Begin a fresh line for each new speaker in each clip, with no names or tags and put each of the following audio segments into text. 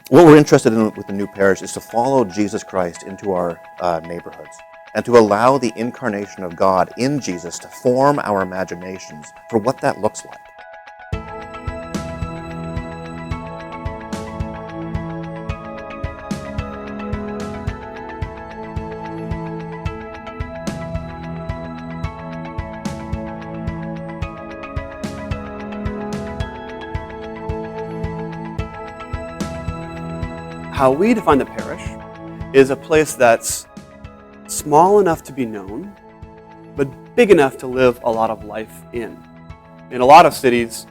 What we're interested in with the new parish is to follow Jesus Christ into our neighborhoods and to allow the incarnation of God in Jesus to form our imaginations for what that looks like.
How we define the parish is a place that's small enough to be known, but big enough to live a lot of life in. In a lot of cities,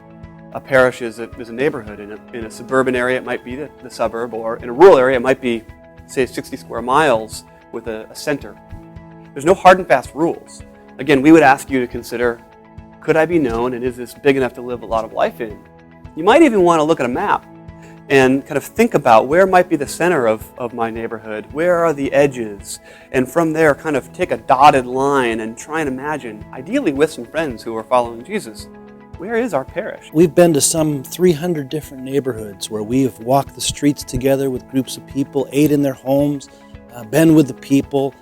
a parish is a neighborhood. In a suburban area, it might be the suburb, or in a rural area, it might be, say, 60 square miles with a center. There's no hard and fast rules. Again, we would ask you to consider, could I be known, and is this big enough to live a lot of life in? You might even want to look at a map and kind of think about where might be the center of my neighborhood, where are the edges, and from there kind of take a dotted line and try and imagine, ideally with some friends who are following Jesus, where is our parish?
We've been to some 300 different neighborhoods where we have walked the streets together with groups of people, ate in their homes, been with the people,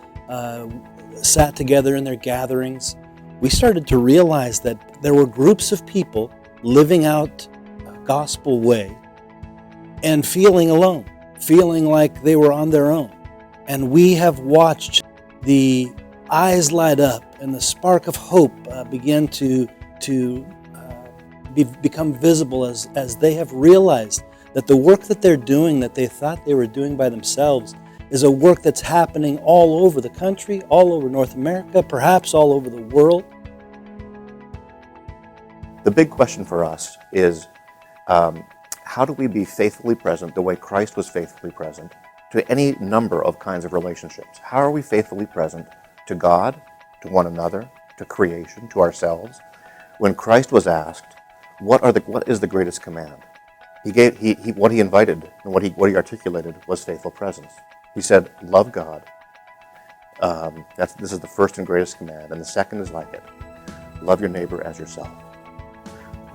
sat together in their gatherings. We started to realize that there were groups of people living out a gospel way and feeling alone, feeling like they were on their own. And we have watched the eyes light up and the spark of hope begin to become visible as they have realized that the work that they're doing, that they thought they were doing by themselves, is a work that's happening all over the country, all over North America, perhaps all over the world.
The big question for us is, how do we be faithfully present the way Christ was faithfully present to any number of kinds of relationships? How are we faithfully present to God, to one another, to creation, to ourselves? When Christ was asked, what is the greatest command? What he invited and what he articulated was faithful presence. He said, love God. This is the first and greatest command, and the second is like it. Love your neighbor as yourself.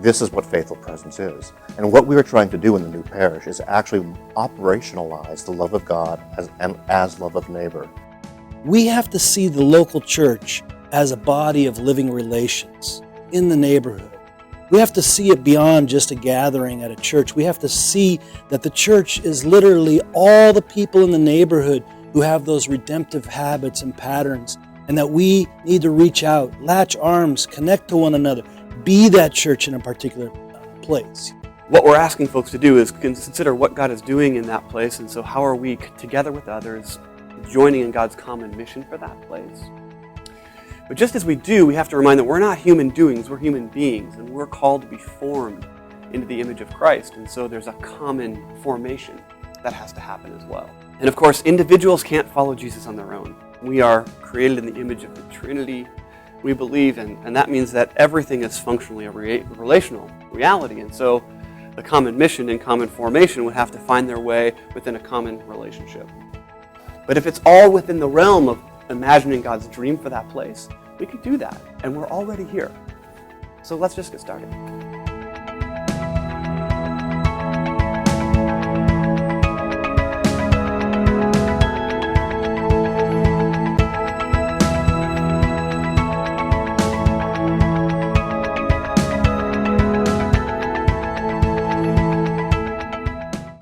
This is what faithful presence is. And what we are trying to do in the new parish is actually operationalize the love of God as love of neighbor.
We have to see the local church as a body of living relations in the neighborhood. We have to see it beyond just a gathering at a church. We have to see that the church is literally all the people in the neighborhood who have those redemptive habits and patterns, and that we need to reach out, latch arms, connect to one another, be that church in a particular place.
What we're asking folks to do is consider what God is doing in that place, and so how are we, together with others, joining in God's common mission for that place. But just as we do, we have to remind that we're not human doings, we're human beings, and we're called to be formed into the image of Christ, and so there's a common formation that has to happen as well. And of course, individuals can't follow Jesus on their own. We are created in the image of the Trinity, we believe, and that means that everything is functionally a relational reality, and so the common mission and common formation would have to find their way within a common relationship. But if it's all within the realm of imagining God's dream for that place, we can do that, and we're already here. So let's just get started.